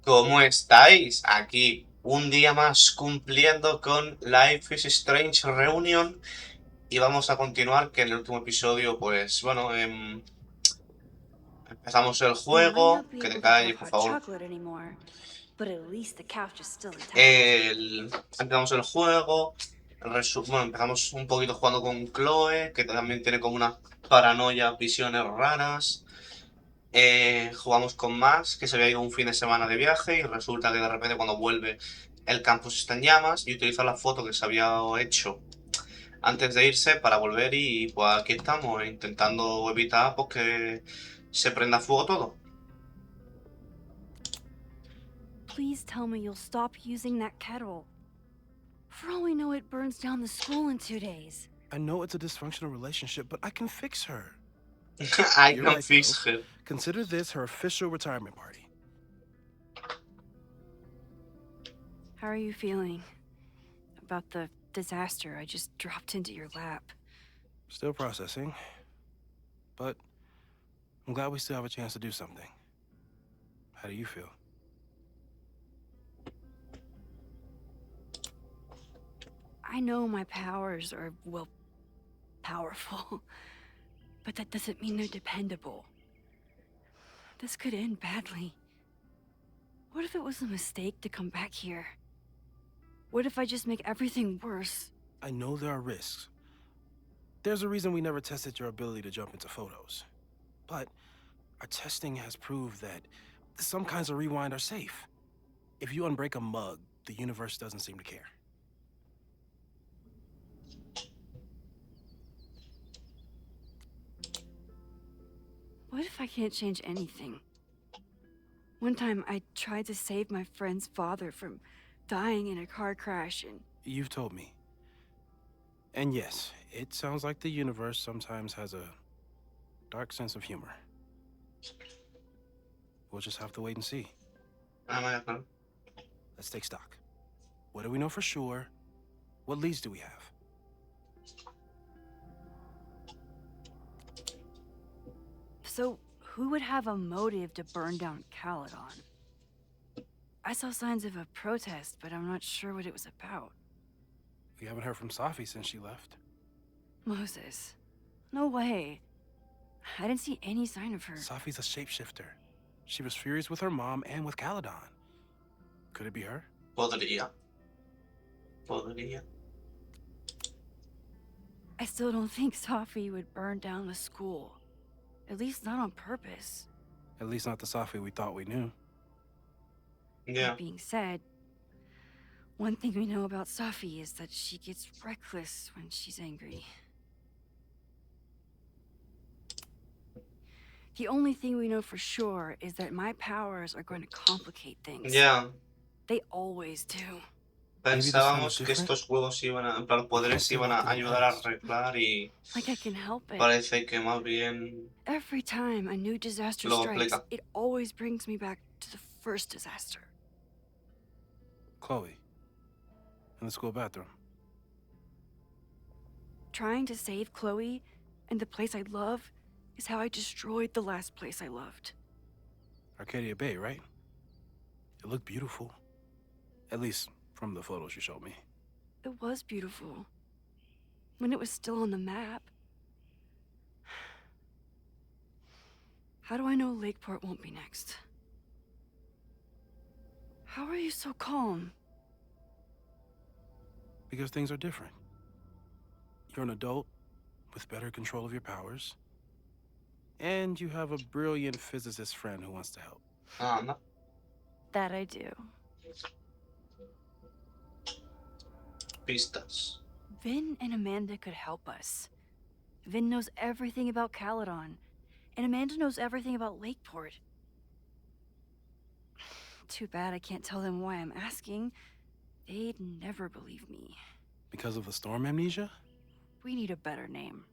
¿Cómo estáis? Aquí un día más cumpliendo con Life is Strange Reunion y vamos a continuar que en el último episodio, pues bueno, empezamos el They might juego. not be Que te able to have calles, por hot favor. chocolate anymore, but at least the couch is still intact. Empezamos el juego. Bueno, empezamos un poquito jugando con Chloe, que también tiene como unas paranoia, visiones raras. Jugamos con Max, que se había ido un fin de semana de viaje y resulta que de repente cuando vuelve el campus está en llamas y utiliza la foto que se había hecho antes de irse para volver y pues aquí estamos intentando evitar pues, que se prenda fuego todo. Please tell me you'll stop using that kettle. For all we know, it burns down the school in 2 days. I know it's a dysfunctional relationship, but I can fix her. I You're can right, though. fix her. Consider this her official retirement party. How are you feeling about the disaster I just dropped into your lap? Still processing. But I'm glad we still have a chance to do something. How do you feel? I know my powers are, well, powerful, but that doesn't mean they're dependable. This could end badly. What if it was a mistake to come back here? What if I just make everything worse? I know there are risks. There's a reason we never tested your ability to jump into photos. But our testing has proved that some kinds of rewind are safe. If you unbreak a mug, the universe doesn't seem to care. What if I can't change anything? One time I tried to save my friend's father from dying in a car crash and... You've told me. And yes, it sounds like the universe sometimes has a dark sense of humor. We'll just have to wait and see. Let's take stock. What do we know for sure? What leads do we have? So, who would have a motive to burn down Caledon? I saw signs of a protest, but I'm not sure what it was about. We haven't heard from Safi since she left. Moses. No way. I didn't see any sign of her. Safi's a shapeshifter. She was furious with her mom and with Caledon. Could it be her? Podría. Podría. I still don't think Safi would burn down the school. At least not on purpose. At least not the Safi we thought we knew. Yeah. That being said, one thing we know about Safi is that she gets reckless when she's angry. The only thing we know for sure is that my powers are going to complicate things. Yeah. They always do. Pensábamos que estos juegos iban a, en plan, los poderes iban a ayudar a arreglar y Like I can help it. parece que más bien Every time a new disaster lo strikes, complica. it always brings me back to the first disaster. Chloe. In the school bathroom. Trying to save Chloe and the place I love is how I destroyed the last place I loved. Arcadia Bay, right? It looked beautiful. At least from the photos you showed me. It was beautiful. When it was still on the map. How do I know Lakeport won't be next? How are you so calm? Because things are different. You're an adult with better control of your powers. And you have a brilliant physicist friend who wants to help. No. That I do. Pistas. Vin and Amanda could help us. Vin knows everything about Caledon, and Amanda knows everything about Lakeport. Too bad I can't tell them why I'm asking. They'd never believe me. Because of the storm amnesia? We need a better name.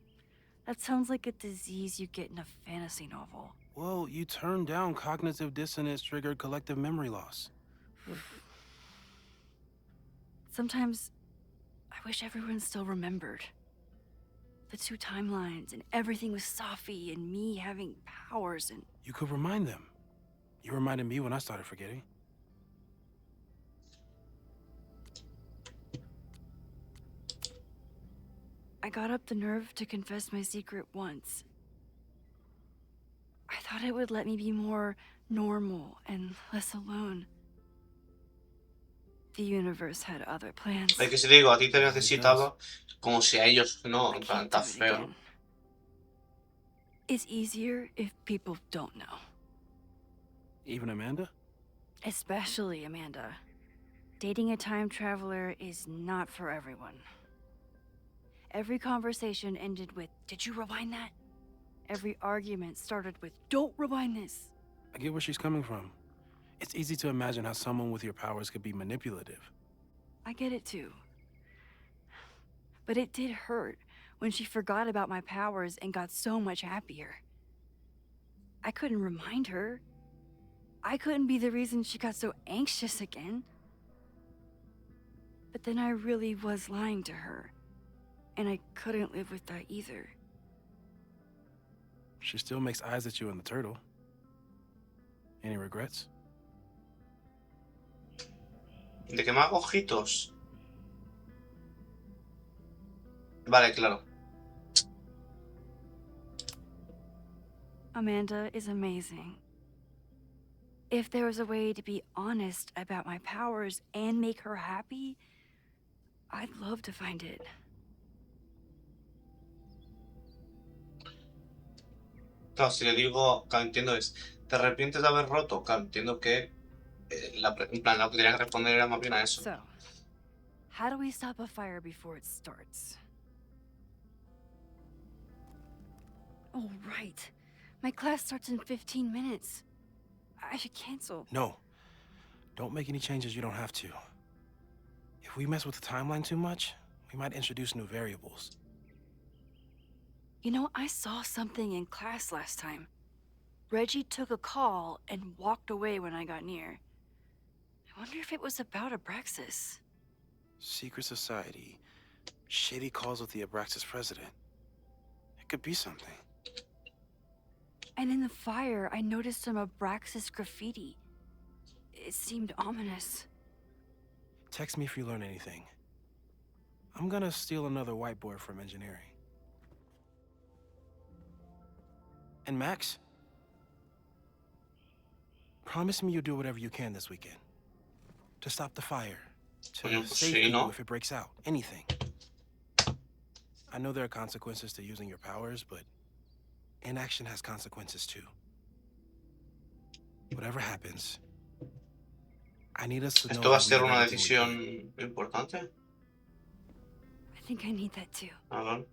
That sounds like a disease you get in a fantasy novel. Well, you turned down cognitive dissonance triggered collective memory loss. Sometimes I wish everyone still remembered. The two timelines and everything with Safi and me having powers and... You could remind them. You reminded me when I started forgetting. I got up the nerve to confess my secret once. I thought it would let me be more normal and less alone. The universe had other plans. Es que si te digo, a ti te Always necesitaba como si a ellos no, I en plan, can't do está it feo. again. It's easier if people don't know. Even Amanda? Especially Amanda. Dating a time traveler is not for everyone. Every conversation ended with, "Did you rewind that?" Every argument started with, "Don't rewind this." I get where she's coming from. It's easy to imagine how someone with your powers could be manipulative. I get it too. But it did hurt when she forgot about my powers and got so much happier. I couldn't remind her. I couldn't be the reason she got so anxious again. But then I really was lying to her, and I couldn't live with that either. She still makes eyes at you and the turtle. Any regrets? ¿De que me hago ojitos? Vale, claro. Amanda is amazing. If there was a way to be honest about my powers and make her happy, I'd love to find it. Claro, si le digo, claro, entiendo es, ¿te arrepientes de haber roto? Claro, entiendo que, en plan, lo que tenía que responder era más bien a eso. So, how do we stop a fire before it starts? Oh, right. My class starts in 15 minutes. I should cancel. No. Don't make any changes you don't have to. If we mess with the timeline too much, we might introduce new variables. You know, I saw something in class last time. Reggie took a call and walked away when I got near. I wonder if it was about Abraxas. Secret society. Shady calls with the Abraxas president. It could be something. And in the fire, I noticed some Abraxas graffiti. It seemed ominous. Text me if you learn anything. I'm gonna steal another whiteboard from engineering. And Max? Promise me you'll do whatever you can this weekend. To stop the fire. To Coño, pues save sí, people ¿no? if it breaks out. Anything. I know there are consequences to using your powers, but inaction has consequences too. Whatever happens, I need us to know ¿Esto va a that we ser did una everything we decisión could. importante? I think I need that too. A ver.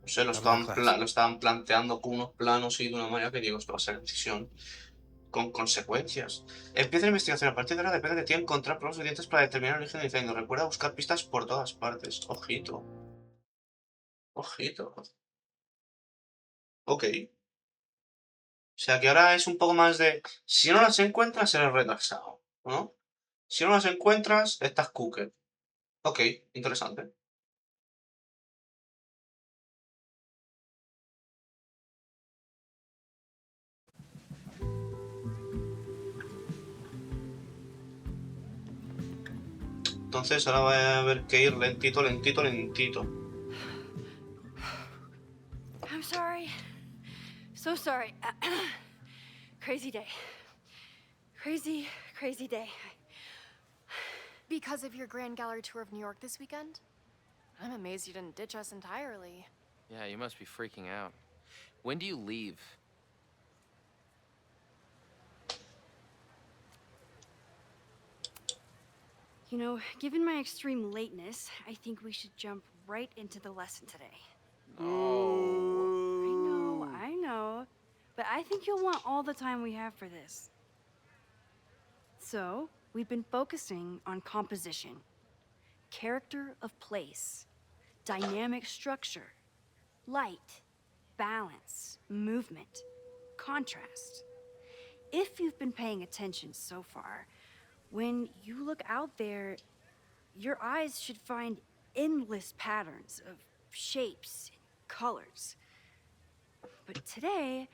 No sé, lo Have a good estaban, class. lo estaban planteando con unos planos y de una manera que digo, esto va a ser decisión con consecuencias. Empieza la investigación. A partir de ahora depende de ti encontrar pruebas suficientes para determinar el origen del incendio. Recuerda buscar pistas por todas partes. Ojito. Ojito. Ok. O sea que ahora es un poco más de... Si no las encuentras, eres retrasado, ¿no? Si no las encuentras, estás cooker. Ok, interesante. Entonces ahora voy a haber que ir lentito, lentito, lentito. I'm sorry. So sorry. Crazy day. Crazy, crazy day. Because of your Grand Gallery tour of New York this weekend? I'm amazed you didn't ditch us entirely. Yeah, you must be freaking out. When do you leave? You know, given my extreme lateness, I think we should jump right into the lesson today. I know. But I think you'll want all the time we have for this. So, we've been focusing on composition, character of place, dynamic structure, light, balance, movement, contrast. If you've been paying attention so far, when you look out there, your eyes should find endless patterns of shapes and colors. But today,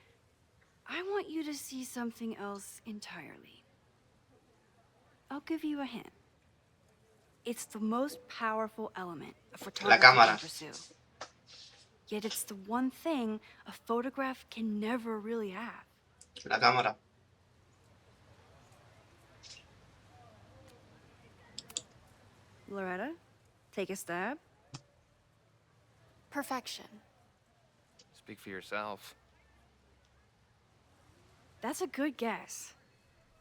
I want you to see something else entirely. I'll give you a hint. It's the most powerful element a La photographer cámara. can pursue. Yet it's the one thing a photograph can never really have. La cámara. Loretta, take a stab. Perfection. Speak for yourself. That's a good guess.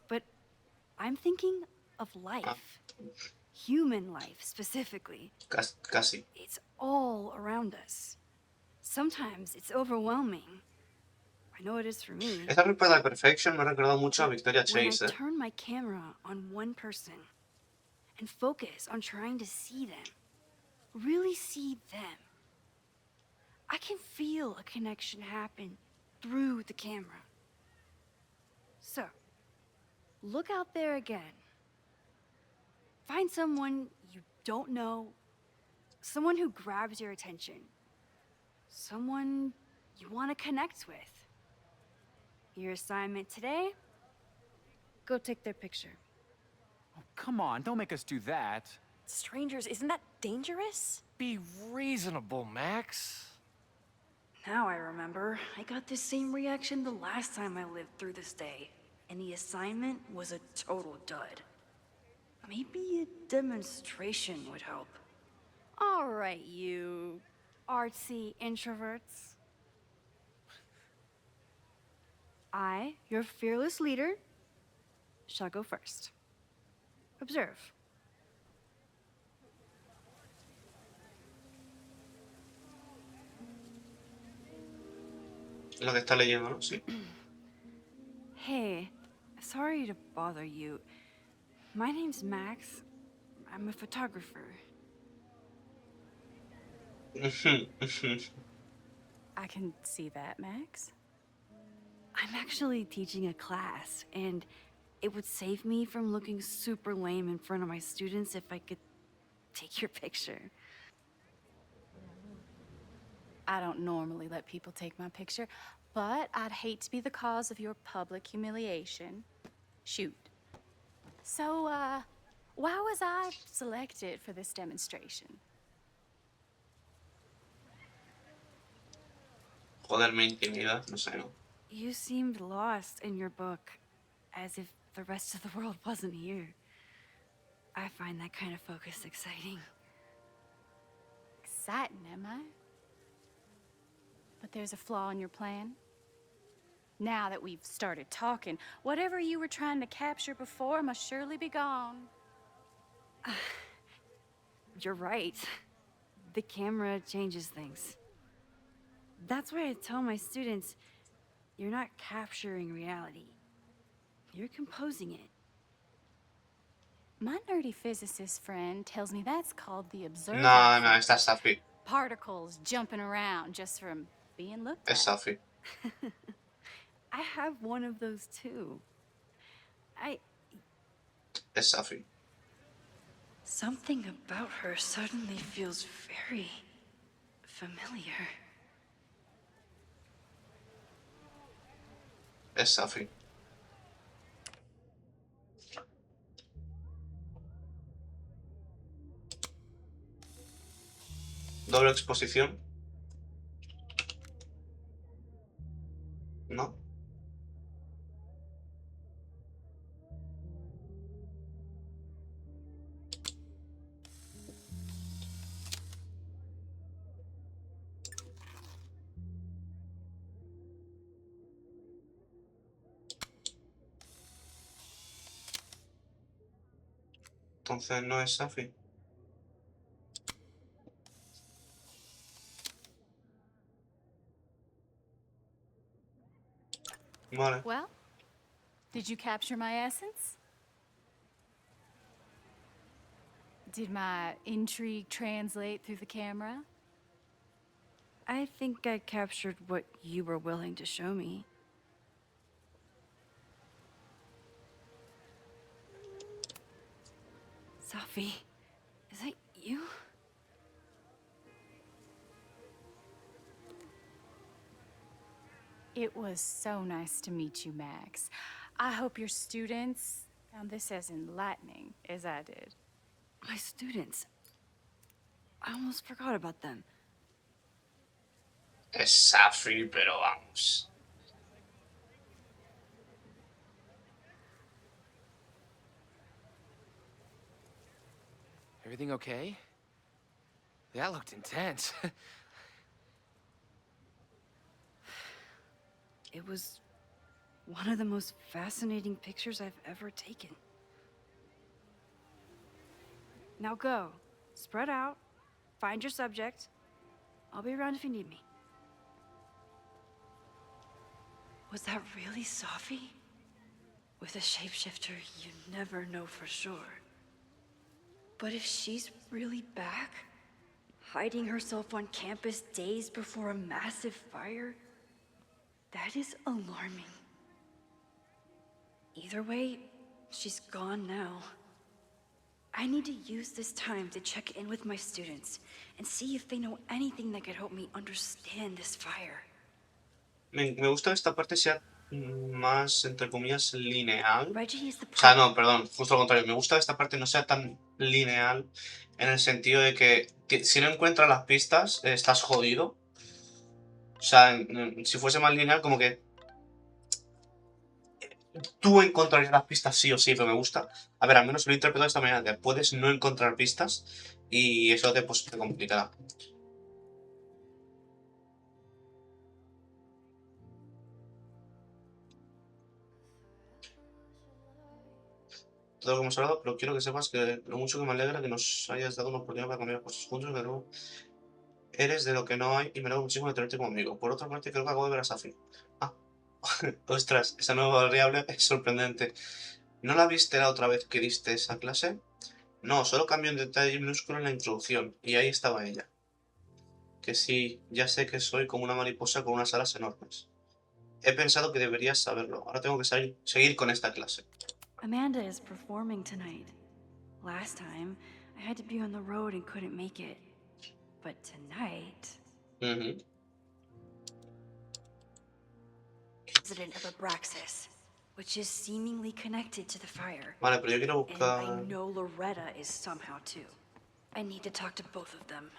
But I'm thinking of life. Human life, specifically. Casi. It's all around us. Sometimes it's overwhelming. I know it is for me. Esta película de Perfection me ha recordado mucho a But Victoria when Chase, I turn my camera on one person and focus on trying to see them, really see them, I can feel a connection happen through the camera. So, look out there again. Find someone you don't know, someone who grabs your attention, someone you want to connect with. Your assignment today? Go take their picture. Oh, come on, don't make us do that. Strangers, isn't that dangerous? Be reasonable, Max. Now I remember. I got the same reaction the last time I lived through this day, and the assignment was a total dud. Maybe a demonstration would help. All right, you artsy introverts. I, your fearless leader, shall go first. Observe. Lo que está leyendo, ¿no? Sí. Hey, sorry to bother you. My name's Max. I'm a photographer. I can see that, Max. I'm actually teaching a class, and it would save me from looking super lame in front of my students if I could take your picture. I don't normally let people take my picture, but I'd hate to be the cause of your public humiliation. Shoot. So, why was I selected for this demonstration? Joder, me intimida, no sé, ¿no? You seemed lost in your book, as if the rest of the world wasn't here. I find that kind of focus exciting. Exciting, am I? But there's a flaw in your plan. Now that we've started talking, whatever you were trying to capture before must surely be gone. You're right. The camera changes things. That's why I tell my students, you're not capturing reality. You're composing it. My nerdy physicist friend tells me that's called the observer No, no, effect. esta es Safi. Particles jumping around just from being looked Es at. Safi. I have one of those too. Es Safi. Something about her suddenly feels very familiar. Es Safi. Doble exposición. No. Entonces no es Safi. Vale. Well, did you capture my essence? Did my intrigue translate through the camera? I think I captured what you were willing to show me. Sophie, is that you? It was so nice to meet you, Max. I hope your students found this as enlightening as I did. My students. I almost forgot about them. Es Safi, pero vamos. Everything okay? That looked intense. It was one of the most fascinating pictures I've ever taken. Now go. Spread out. Find your subject. I'll be around if you need me. Was that really Safi? With a shapeshifter, you never know for sure. But if she's really back, hiding herself on campus days before a massive fire, that is alarming. Either way, she's gone now. I need to use this time to check in with my students and see if they know anything that could help me understand this fire. Me gusta que esta parte sea más, entre comillas, lineal. Reggie is the O sea, no, perdón, justo lo contrario. Me gusta que esta parte no sea tan lineal en el sentido de que si no encuentras las pistas, estás jodido. O sea, si fuese más lineal, como que tú encontrarías las pistas sí o sí, pero me gusta. A ver, al menos lo he interpretado de esta manera, que puedes no encontrar pistas y eso te complicará. Todo lo que hemos hablado, pero quiero que sepas que lo mucho que me alegra que nos hayas dado una oportunidad para cambiar cosas juntos, que luego eres de lo que no hay y me alegro muchísimo de tenerte conmigo. Por otra parte, creo que acabo de ver a Safi. Ah, ostras, esa nueva variable es sorprendente. ¿No la viste la otra vez que diste esa clase? No, solo cambió un detalle minúsculo en la introducción, y ahí estaba ella. Que sí, ya sé que soy como una mariposa con unas alas enormes. He pensado que deberías saberlo. Ahora tengo que seguir con esta clase. Amanda is performing tonight. Last time, I had to be on the road and couldn't make it. But tonight... President of Abraxas, which is seemingly connected to the fire. Vale, pero yo quiero And buscar... I know Loretta is somehow too. I need to talk to both of them.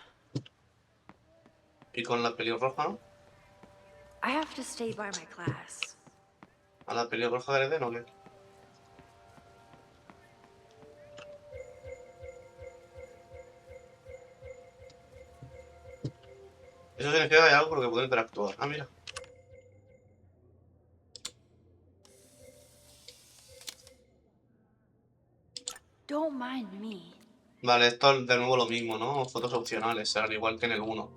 ¿Y con la pelirroja, no? I have to stay by my class. ¿A la pelirroja de Eden o qué? Eso significa que hay algo con lo que puedo interactuar. Ah, mira. Don't mind me. Vale, esto es de nuevo lo mismo, ¿no? Fotos opcionales, al igual que en el 1.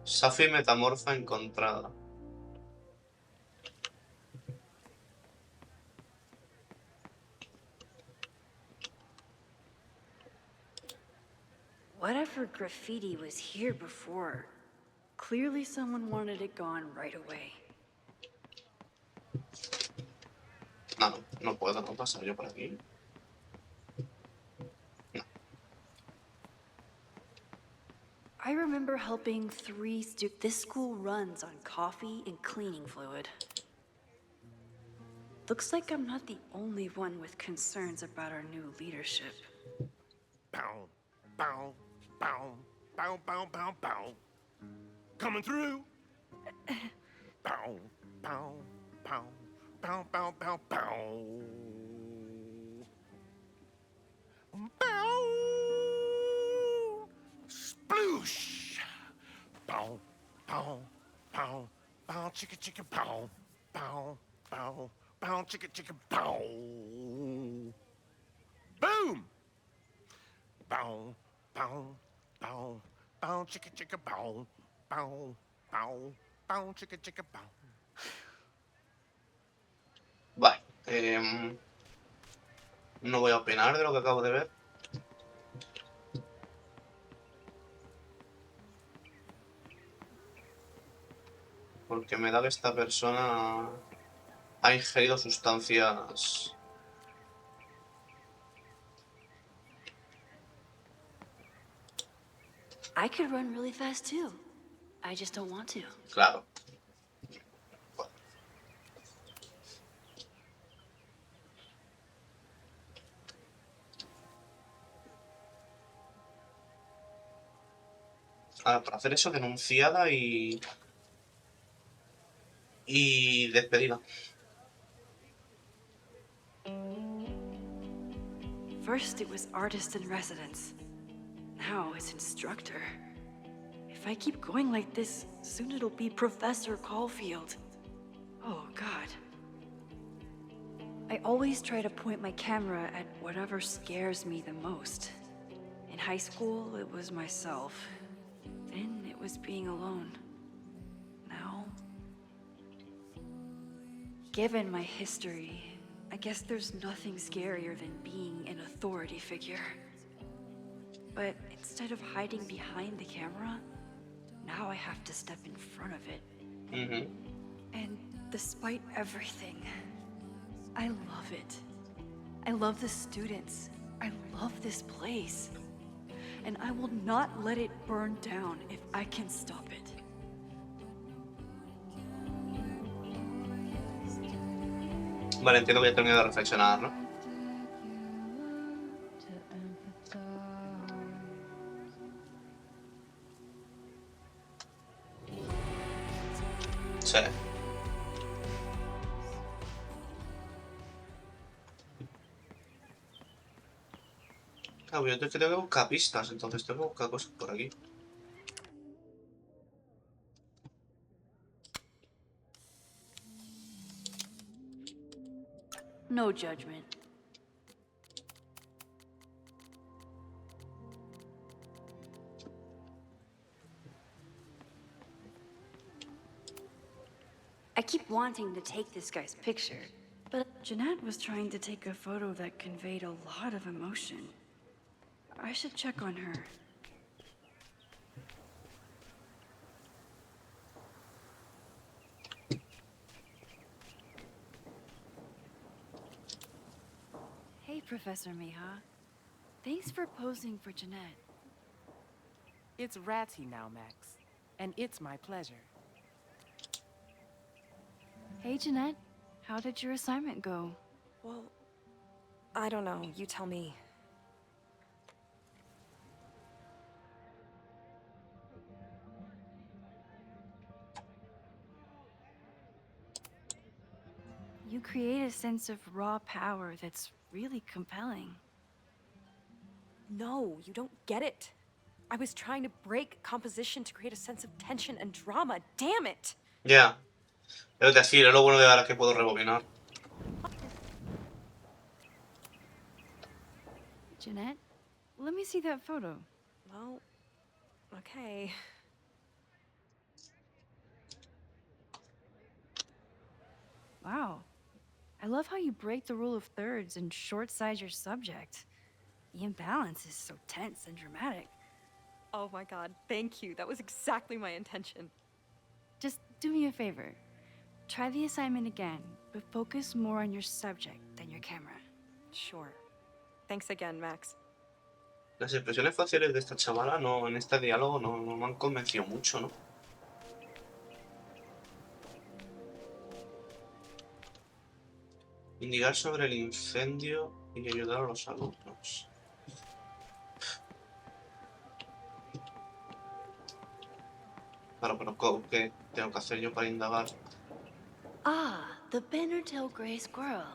Safi metamorfa encontrada. Whatever graffiti was here before, clearly someone wanted it gone right away. No, no puedo, no pasar yo por aquí. No. I remember helping 3 students. This school runs on coffee and cleaning fluid. Looks like I'm not the only one with concerns about our new leadership. Bow, bow, bow, bow, bow, bow, bow. Coming through. Bow, bow, bow, bow, bow, bow, bow. Bow. Sploosh. Bow, bow, bow, bow, chicka, chicka, bow, bow, bow, bow, chicka, chicka, bow. Boom. Bow, bow, bow, bow, chicka, chicka, bow, bow, bow, bow, chicka, chicka, bow. Vale. No voy a opinar de lo que acabo de ver. Porque me da que esta persona ha ingerido sustancias... I could run really fast too. I just don't want to. Claro. para hacer eso, denunciada y despedida. First, it was artist in residence. Now it's instructor. If I keep going like this, soon it'll be Professor Caulfield. Oh, God. I always try to point my camera at whatever scares me the most. In high school, it was myself. Then it was being alone. Now, given my history, I guess there's nothing scarier than being an authority figure. But instead of hiding behind the camera, now I have to step in front of it. Ujú. And despite everything, I love it. I love the students. I love this place. And I will not let it burn down if I can stop it. Vale, entiendo que ya he terminado de reflexionar, ¿no? Sí. Claro, yo tengo que buscar pistas, entonces tengo que buscar cosas por aquí. No judgment. I keep wanting to take this guy's picture, but Jeanette was trying to take a photo that conveyed a lot of emotion. I should check on her. Hey, Professor Miha. Thanks for posing for Jeanette. It's ratty now, Max. And it's my pleasure. Hey, Jeanette. How did your assignment go? Well, I don't know. You tell me. You create a sense of raw power that's really compelling. No, you don't get it. I was trying to break composition to create a sense of tension and drama. Damn it! Ya. Es decir, es lo bueno de ahora que puedo rebobinar. Jeanette, let me see that photo. Well, okay. Wow. I love how you break the rule of thirds and short-size your subject. The imbalance is so tense and dramatic. Oh my god, thank you. That was exactly my intention. Just do me a favor. Try the assignment again, but focus more on your subject than your camera. Sure. Thanks again, Max. Las expresiones faciales de esta chavala no, en este diálogo no me han convencido mucho, ¿no? Indicar sobre el incendio y ayudar a los alumnos. Claro, pero ¿qué tengo que hacer yo para indagar? Ah, the banner-tailed gray squirrel,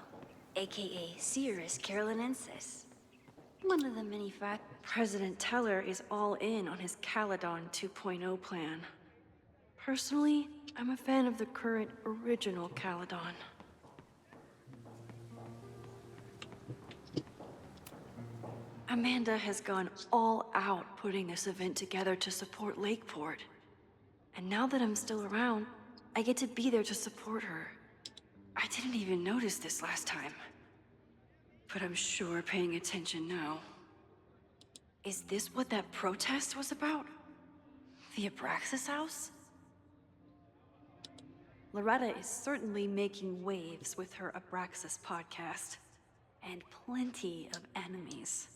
aka Cirrus carolinensis. One of the many facts. President Teller is all in on his Caledon 2.0 plan. Personally, I'm a fan of the current original Caledon. Amanda has gone all out putting this event together to support Lakeport. And now that I'm still around, I get to be there to support her. I didn't even notice this last time. But I'm sure paying attention now. Is this what that protest was about? The Abraxas house? Loretta is certainly making waves with her Abraxas podcast. And plenty of enemies.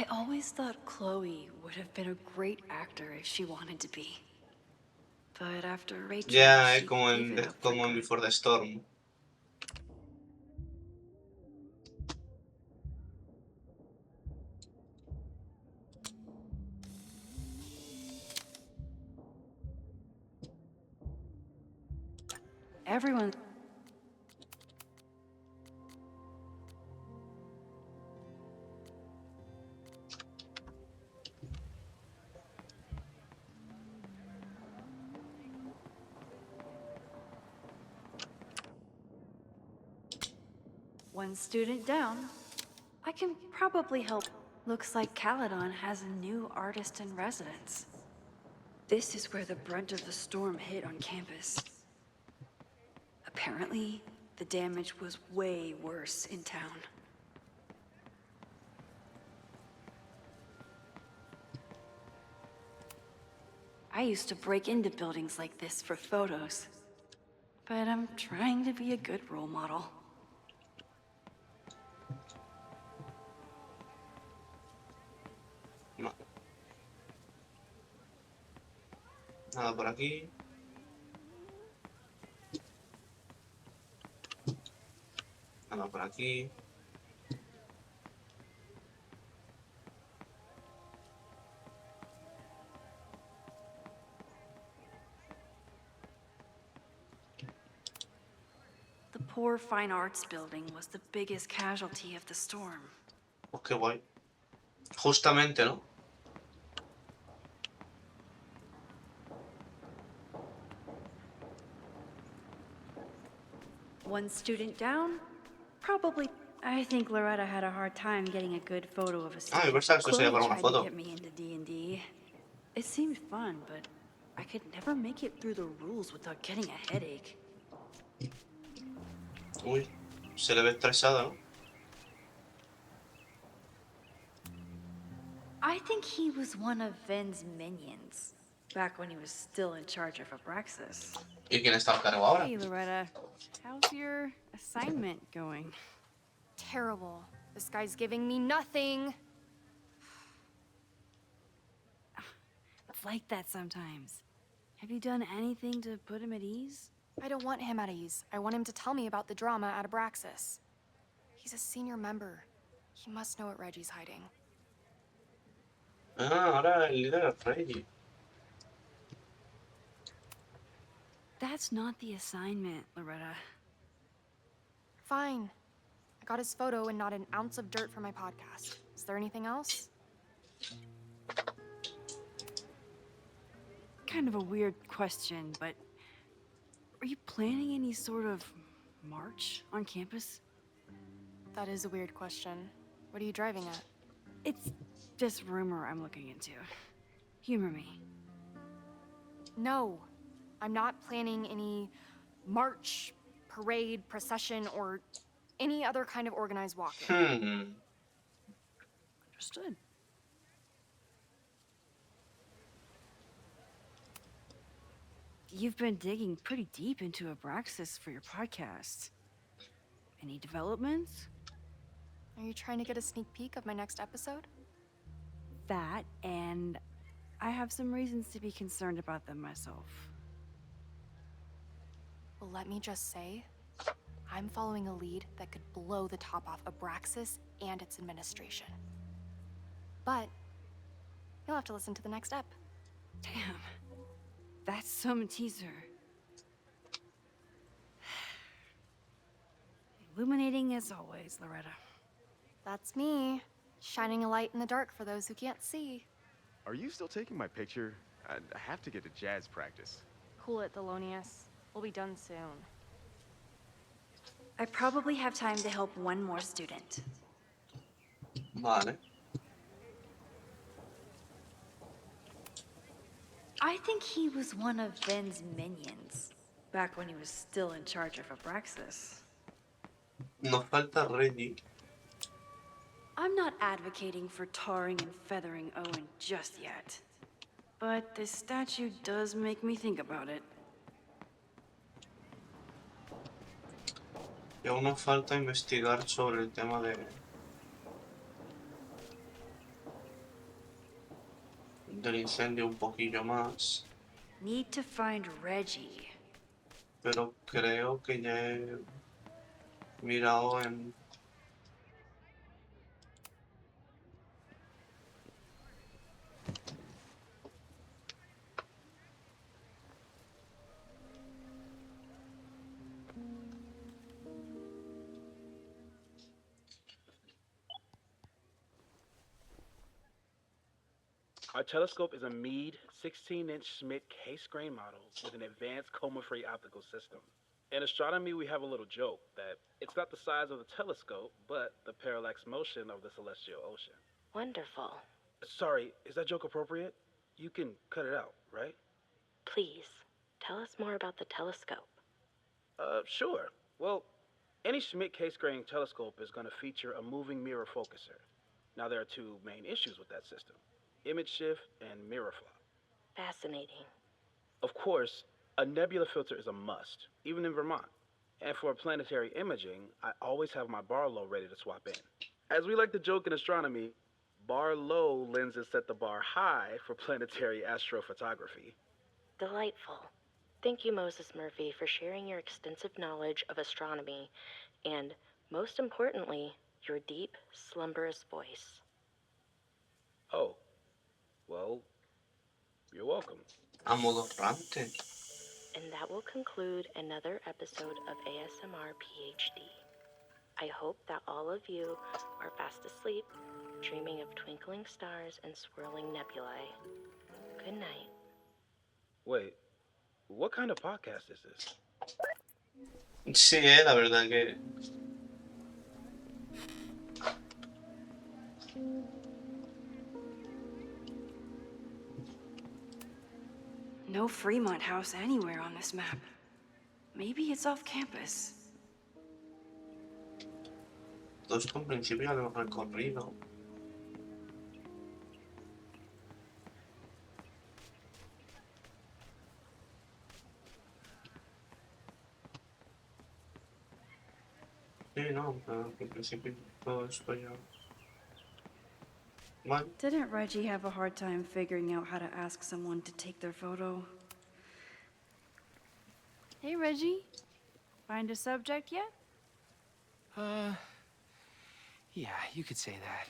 I always thought Chloe would have been a great actor if she wanted to be. But after Rachel, Ya, she gave it up for como en good. Before the Storm. Everyone. One student down. I can probably help. Looks like Caledon has a new artist in residence. This is where the brunt of the storm hit on campus. Apparently, the damage was way worse in town. I used to break into buildings like this for photos. But I'm trying to be a good role model. No. Nada por aquí. Nada por aquí. The poor fine arts building was the biggest casualty of the storm. Pues qué guay. Justamente, ¿no? One student down? Probably. I think Loretta had a hard time getting a good photo of a student. Ah, pensaba que esto sería Chloe para una tried foto. to get me into D&D. It seemed fun, but I could never make it through the rules without getting a headache. Uy, se le ve estresada, ¿no? I think he was one of Ven's minions, back when he was still in charge of Abraxas. ¿Y quién está al cargo ahora? Hey, Loretta. How's your assignment going? Terrible. This guy's giving me nothing. It's like that sometimes. Have you done anything to put him at ease? I don't want him at ease. I want him to tell me about the drama at Abraxas. He's a senior member. He must know what Reggie's hiding. Ah, ahora el líder es Reggie. That's not the assignment, Loretta. Fine. I got his photo and not an ounce of dirt for my podcast. Is there anything else? Kind of a weird question, but are you planning any sort of march on campus? That is a weird question. What are you driving at? It's just rumor I'm looking into. Humor me. No. I'm not planning any march, parade, procession, or any other kind of organized walking. Understood. You've been digging pretty deep into Abraxas for your podcast. Any developments? Are you trying to get a sneak peek of my next episode? That, and I have some reasons to be concerned about them myself. Well, let me just say, I'm following a lead that could blow the top off Abraxas and its administration. But you'll have to listen to the next ep. Damn. That's some teaser. Illuminating as always, Loretta. That's me, shining a light in the dark for those who can't see. Are you still taking my picture? I have to get to jazz practice. Cool it, Thelonious. We'll be done soon. I probably have time to help one more student. Vale. I think he was one of Ven's minions, back when he was still in charge of Abraxas. Nos falta Reggie. I'm not advocating for tarring and feathering Owen just yet. But this statue does make me think about it. Y aún nos falta investigar sobre el tema del incendio un poquillo más. Need to find Reggie. Pero creo que ya he mirado en... Our telescope is a Meade 16-inch Schmidt case-grain model with an advanced coma-free optical system. In astronomy, we have a little joke that it's not the size of the telescope, but the parallax motion of the celestial ocean. Wonderful. Sorry, is that joke appropriate? You can cut it out, right? Please, tell us more about the telescope. Sure. Well, any Schmidt case-grain telescope is going to feature a moving mirror focuser. Now, there are two main issues with that system: image shift and mirror flop. Fascinating. Of course, a nebula filter is a must, even in Vermont. And for planetary imaging, I always have my bar low ready to swap in. As we like to joke in astronomy, bar low lenses set the bar high for planetary astrophotography. Delightful. Thank you, Moses Murphy, for sharing your extensive knowledge of astronomy and, most importantly, your deep, slumberous voice. Oh, well, you're welcome. Amodorrante. And that will conclude another episode of ASMR PhD. I hope that all of you are fast asleep, dreaming of twinkling stars and swirling nebulae. Good night. Wait, what kind of podcast is this? Sí, la verdad que... No Fremont house anywhere on this map. Maybe it's off campus. Todo esto en principio ya lo hemos recorrido. Sí, no, pero en principio todo esto ya... Bueno, Didn't Reggie have a hard time figuring out how to ask someone to take their photo? Hey, Reggie. Find a subject yet? Yeah, you could say that.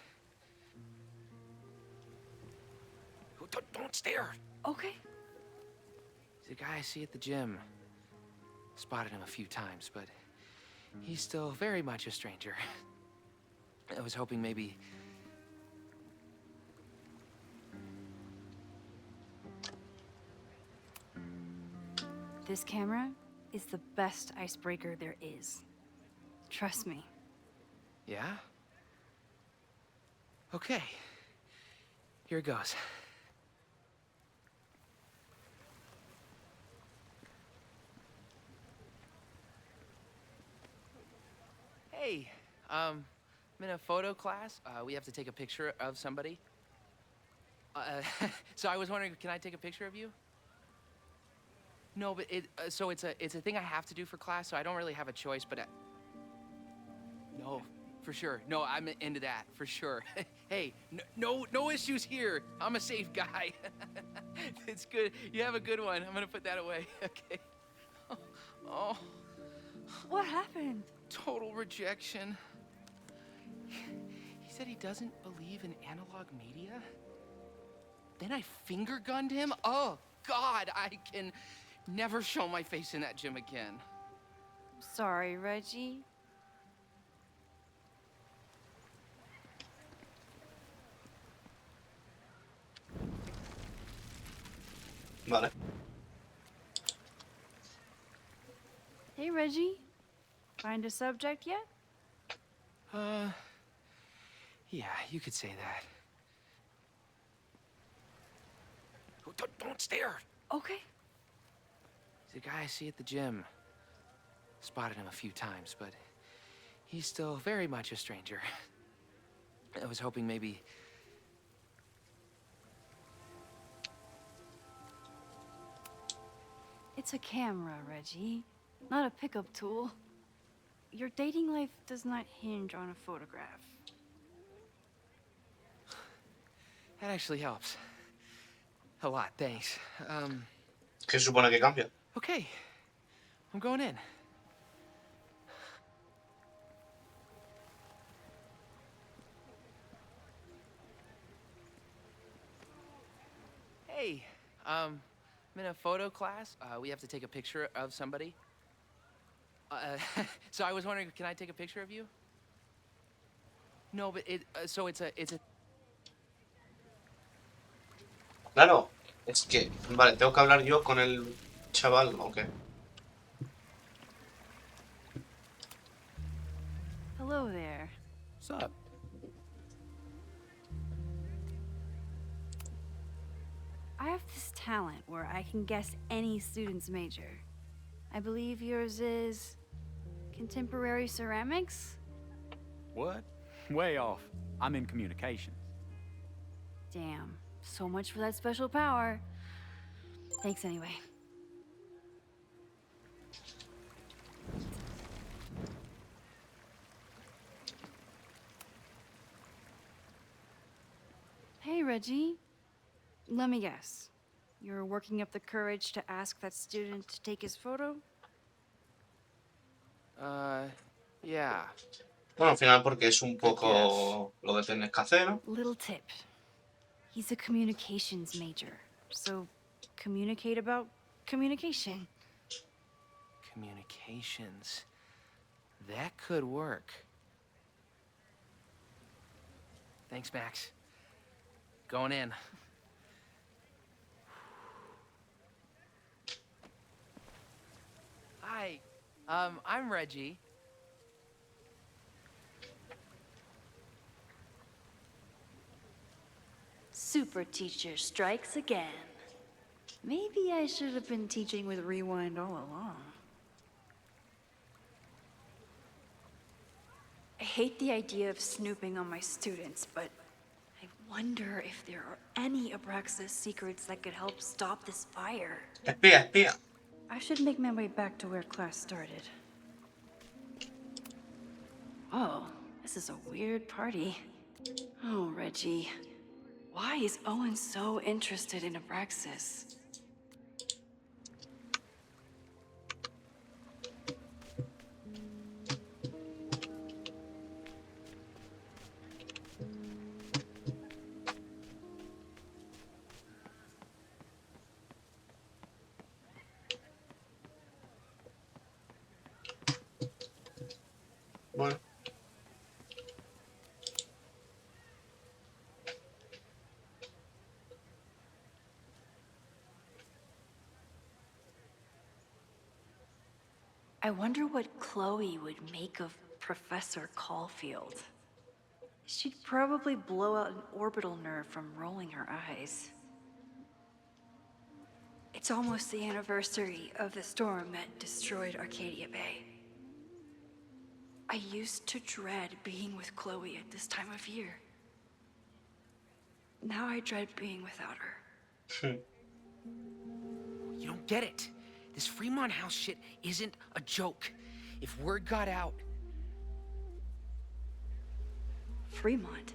Oh, don't stare! Okay. He's a guy I see at the gym. Spotted him a few times, but he's still very much a stranger. I was hoping maybe... This camera is the best icebreaker there is. Trust me. Yeah? Okay. Here goes. Hey, I'm in a photo class. We have to take a picture of somebody. So I was wondering, can I take a picture of you? No, but it's a thing I have to do for class, so I don't really have a choice, but no, for sure. No, I'm into that, for sure. Hey, no issues here. I'm a safe guy. It's good. You have a good one. I'm gonna put that away. Okay. Oh. What happened? Total rejection. He said he doesn't believe in analog media. Then I finger gunned him? Oh, God, I can never show my face in that gym again. Sorry, Reggie. vale. Hey, Reggie. Find a subject yet? Yeah, you could say that. Oh, don't stare! Okay. He's a guy I see at the gym. Spotted him a few times, but he's still very much a stranger. I was hoping maybe... It's a camera, Reggie, not a pickup tool. Your dating life does not hinge on a photograph. That actually helps. A lot, thanks. ¿Qué se supone que cambia? Okay. I'm going in. Hey, I'm in a photo class. We have to take a picture of somebody. So I was wondering, can I take a picture of you? No, but it's a. Claro, es que... Vale, tengo que hablar yo con el chaval, ¿o qué? Hello there. What's up? I have this talent where I can guess any student's major. I believe yours is contemporary ceramics? What? Way off. I'm in communications. Damn, so much for that special power. Thanks anyway. Hey, Reggie. Let me guess. You're working up the courage to ask that student to take his photo? Yeah. Bueno, al final porque es un Good poco lo que tienes que hacer, ¿no? Little tip. He's a communications major, so communicate about communication. Communications. That could work. Thanks, Max. Going in. Hi. I'm Reggie. Super teacher strikes again. Maybe I should have been teaching with Rewind all along. I hate the idea of snooping on my students, but I wonder if there are any Abraxas secrets that could help stop this fire. Espía, espía. I should make my way back to where class started. Oh, this is a weird party. Oh, Reggie. Why is Owen so interested in Abraxas? Bueno. I wonder what Chloe would make of Professor Caulfield. She'd probably blow out an orbital nerve from rolling her eyes. It's almost the anniversary of the storm that destroyed Arcadia Bay. I used to dread being with Chloe at this time of year. Now I dread being without her. You don't get it. This Fremont House shit isn't a joke. If word got out... Fremont?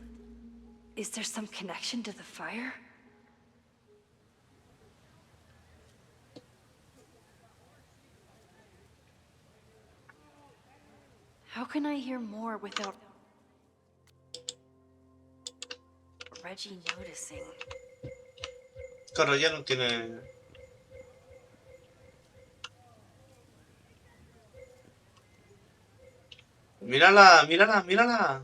Is there some connection to the fire? How can I hear more without Reggie noticing? Claro, ya no tiene... Mírala, mírala, mírala.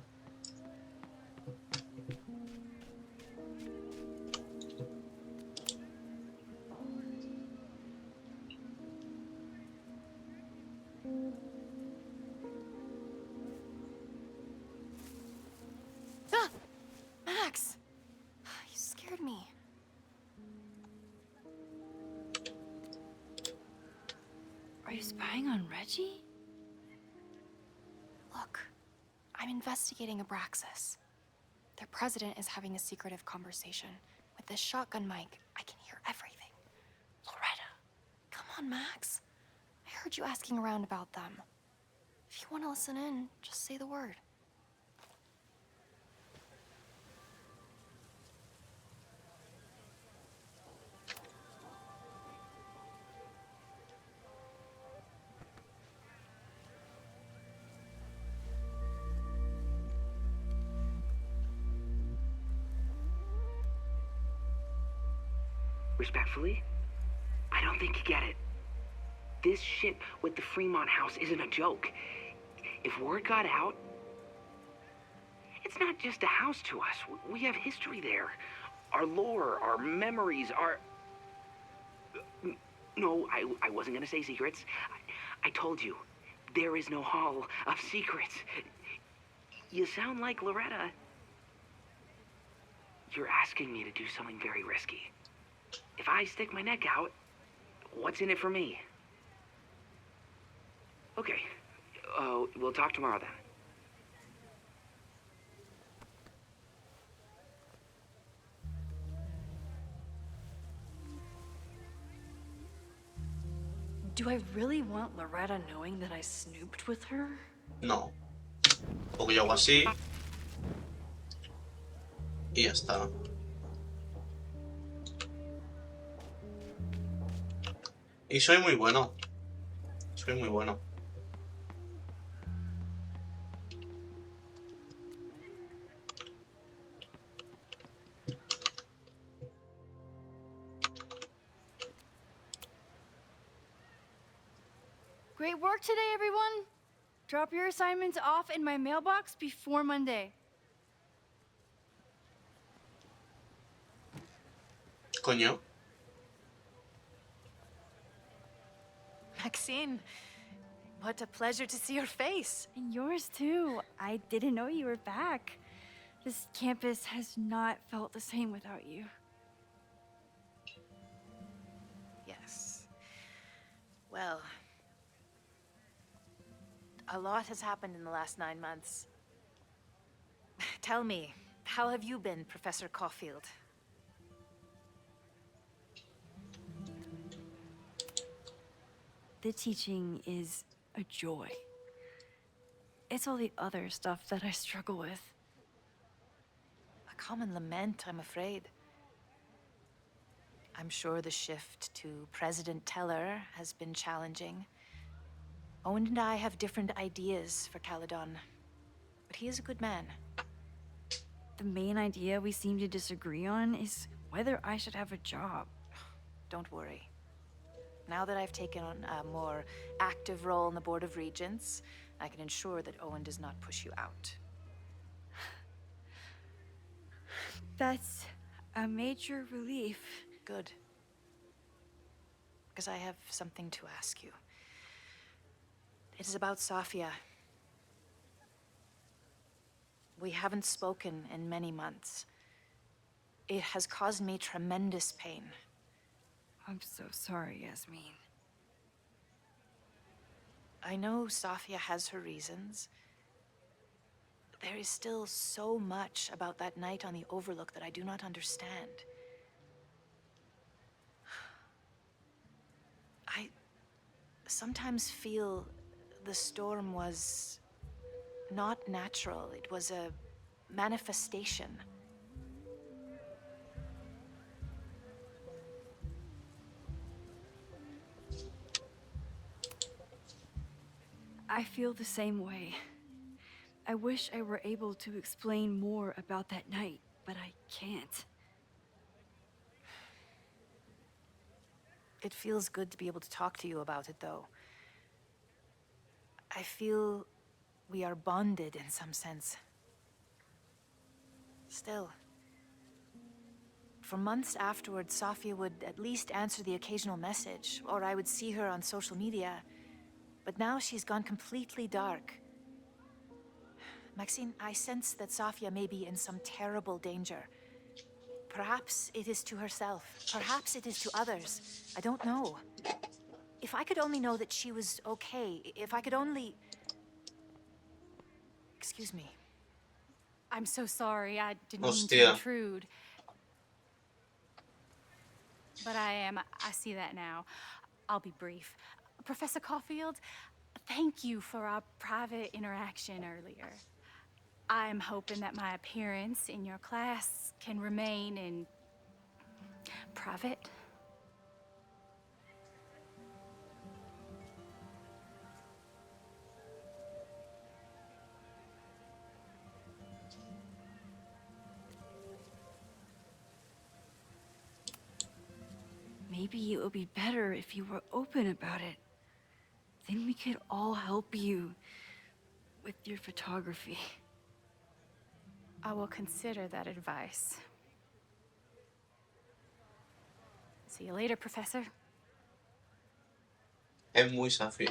Ah! Max! You scared me. Are you spying on Reggie? Look, I'm investigating Abraxas. Their president is having a secretive conversation. With this shotgun mic, I can hear everything. Loretta, come on, Max. I heard you asking around about them. If you want to listen in, just say the word. Respectfully, I don't think you get it. This shit with the Fremont house isn't a joke. If word got out, it's not just a house to us. We have history there. Our lore, our memories, our... No, I wasn't gonna say secrets. I told you, there is no hall of secrets. You sound like Loretta. You're asking me to do something very risky. If I stick my neck out, what's in it for me? Okay, we'll talk tomorrow then. Do I really want Loretta knowing that I snooped with her? No. Porque yo hago así y ya está. Y soy muy bueno. Soy muy bueno. Great work today, everyone. Drop your assignments off in my mailbox before Monday. Coño. Maxine, what a pleasure to see your face. And yours too. I didn't know you were back. This campus has not felt the same without you. Yes. Well, a lot has happened in the last 9 months. Tell me, how have you been, Professor Caulfield? The teaching is a joy. It's all the other stuff that I struggle with. A common lament, I'm afraid. I'm sure the shift to President Teller has been challenging. Owen and I have different ideas for Caledon, but he is a good man. The main idea we seem to disagree on is whether I should have a job. Don't worry. Now that I've taken on a more active role in the Board of Regents, I can ensure that Owen does not push you out. That's a major relief. Good. Because I have something to ask you. It is about Safia. We haven't spoken in many months. It has caused me tremendous pain. I'm so sorry, Yasmin. I know Safia has her reasons. There is still so much about that night on the Overlook that I do not understand. I sometimes feel the storm was not natural. It was a manifestation. I feel the same way. I wish I were able to explain more about that night, but I can't. It feels good to be able to talk to you about it, though. I feel we are bonded in some sense. Still, for months afterwards, Safia would at least answer the occasional message, or I would see her on social media. But now she's gone completely dark. Maxine, I sense that Safia may be in some terrible danger. Perhaps it is to herself. Perhaps it is to others. I don't know. If I could only know that she was okay, if I could only... Excuse me. I'm so sorry. I didn't mean Hostia. to intrude. But I see that now. I'll be brief. Professor Caulfield, thank you for our private interaction earlier. I'm hoping that my appearance in your class can remain in private. maybe it would be better if you were open about it. Then we could all help you with your photography. I will consider that advice. See you later, Professor. Es muy Safi.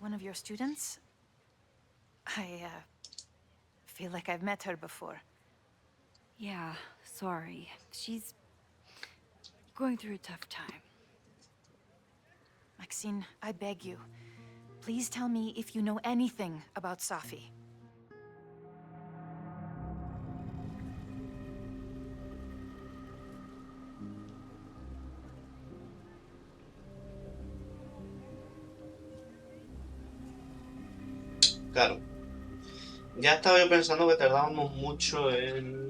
One of your students? I feel like I've met her before. Yeah, sorry. She's going through a tough time. Maxine, I beg you. Please tell me if you know anything about Safi. Claro. Ya estaba yo pensando que tardábamos mucho en...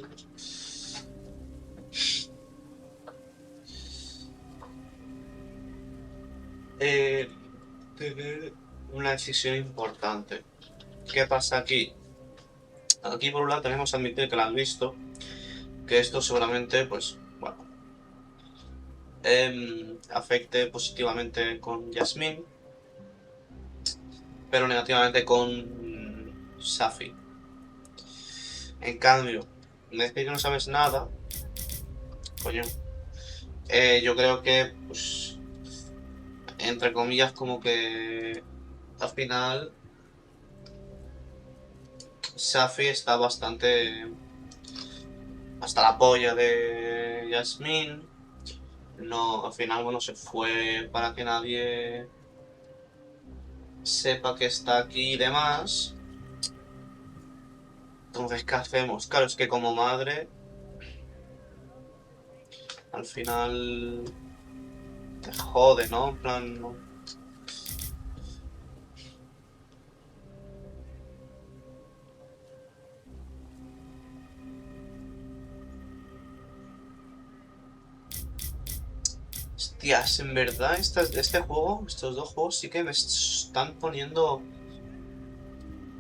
tener una decisión importante. ¿Qué pasa aquí? Aquí por un lado tenemos que admitir que la han visto, que esto seguramente, pues, bueno, afecte positivamente con Yasmín, pero negativamente con Safi. En cambio, me decís que no sabes nada, coño, yo creo que, pues, entre comillas, como que al final Safi está bastante hasta la polla de Yasmín. No, al final, bueno, se fue para que nadie sepa que está aquí y demás. Entonces, ¿qué hacemos? Claro, es que como madre, al final te jode, ¿no? En plan, no. Hostias, en verdad, este juego, estos dos juegos sí que me están poniendo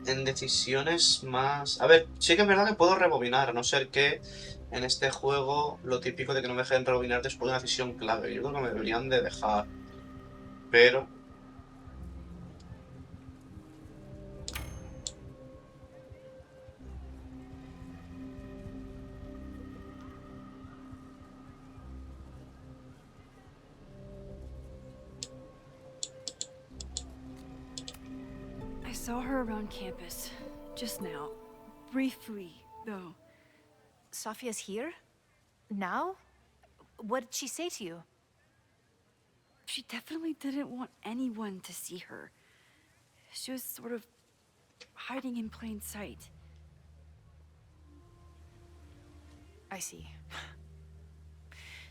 en decisiones más... A ver, sí que es verdad que puedo rebobinar, a no ser que en este juego lo típico de que no me dejen rebobinar después de una decisión clave. Yo creo que me deberían de dejar, pero... I saw her around campus just now. Briefly, though. Sophia's here? Now? What did she say to you? She definitely didn't want anyone to see her. She was sort of hiding in plain sight. I see.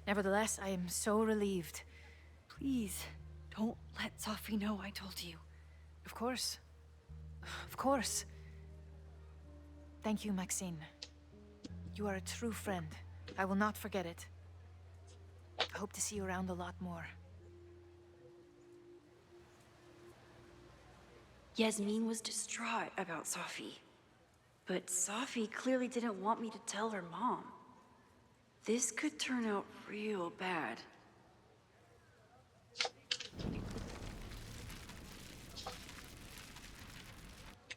Nevertheless, I am so relieved. Please, don't let Safi know I told you. Of course. Of course. Thank you, Maxine. You are a true friend. I will not forget it. I hope to see you around a lot more. Yasmin was distraught about Safi. But Safi clearly didn't want me to tell her mom. This could turn out real bad.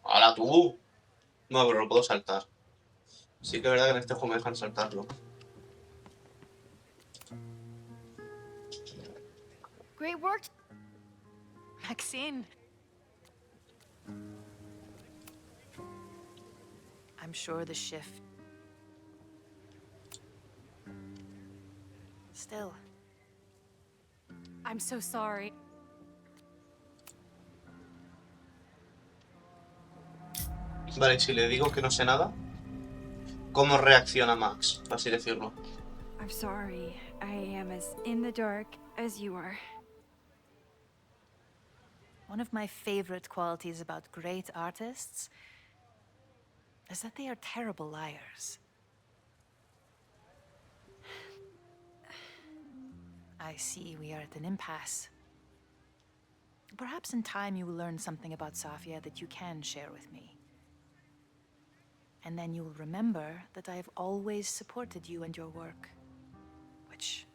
¡Hala tú! No, pero lo puedo saltar. Sí que es verdad que en este juego me dejan saltarlo. Great work, Maxine. I'm sure the shift. Still. I'm so sorry. Vale, si le digo que no sé nada, ¿cómo reacciona Max? Por así decirlo. I'm sorry. I am as in the dark as you are. One of my favorite qualities about great artists is that they are terrible liars. I see we are at an impasse. Perhaps in time you will learn something about Safia that you can share with me. And then you will remember that I have always supported you and your work. much.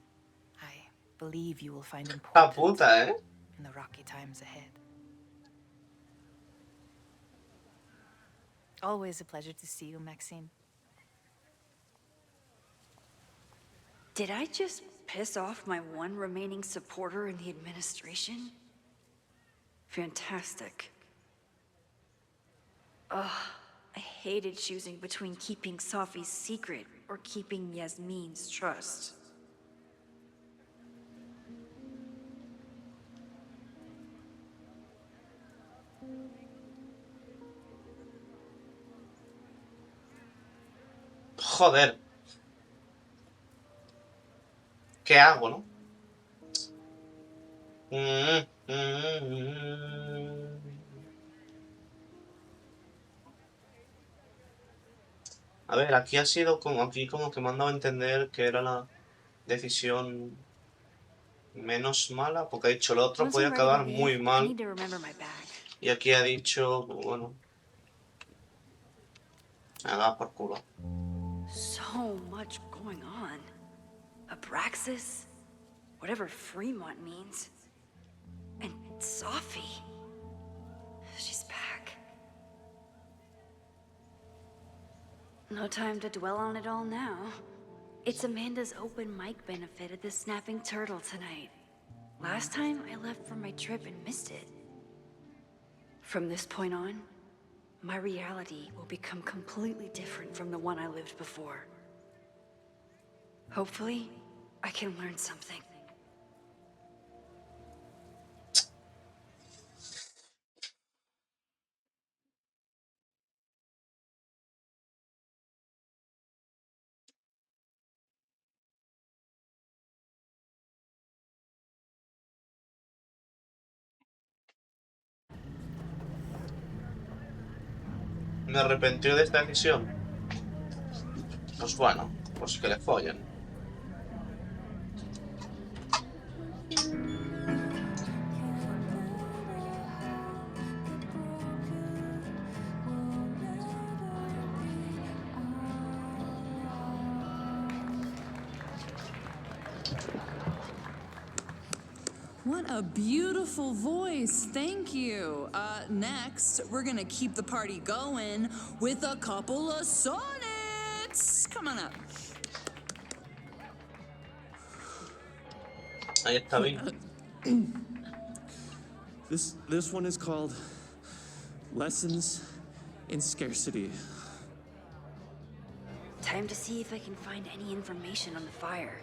I believe you will find La important puta, in the rocky times ahead. Always a pleasure to see you, Maxine. Did I just piss off my one remaining supporter in the administration? Fantastic. Ugh, I hated choosing between keeping Safi's secret or keeping Yasmin's trust. Joder. ¿Qué hago, no? A ver, aquí ha sido como... Aquí como que me han dado a entender que era la decisión menos mala, porque ha dicho el otro puede acabar muy mal. Y aquí ha dicho, bueno... Nada, por culo. So much going on. Abraxas, whatever Fremont means, and Safi. She's back. No time to dwell on it all now. It's Amanda's open mic benefit at the Snapping Turtle tonight. Last time I left for my trip and missed it. From this point on, my reality will become completely different from the one I lived before. Hopefully, I can learn something. ¿Me arrepentí de esta decisión? Pues bueno, pues que le follen. What a beautiful voice, thank you. Next, we're gonna keep the party going with a couple of sonnets. Come on up. Ahí está bien. This one is called Lessons in Scarcity. Time to see if I can find any information on the fire.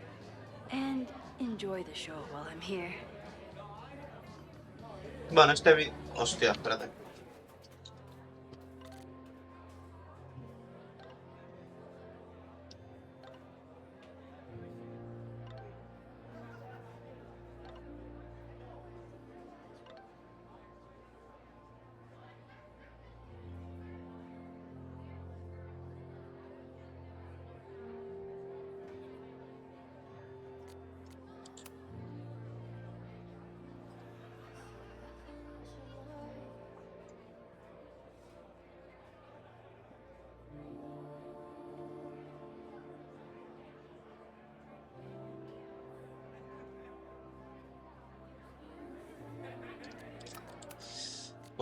And enjoy the show while I'm here. Bueno, este vídeo... Hostia, espérate.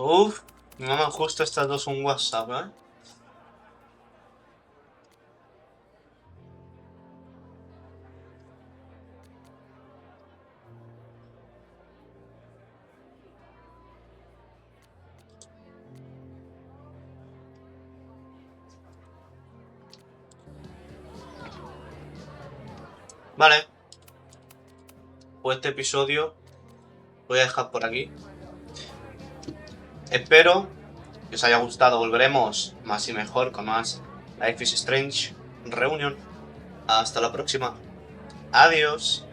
Uf, me mandan justo estas dos un WhatsApp, ¿eh? Vale. Pues este episodio lo voy a dejar por aquí. Espero que os haya gustado. Volveremos más y mejor con más Life is Strange Reunion. Hasta la próxima. Adiós.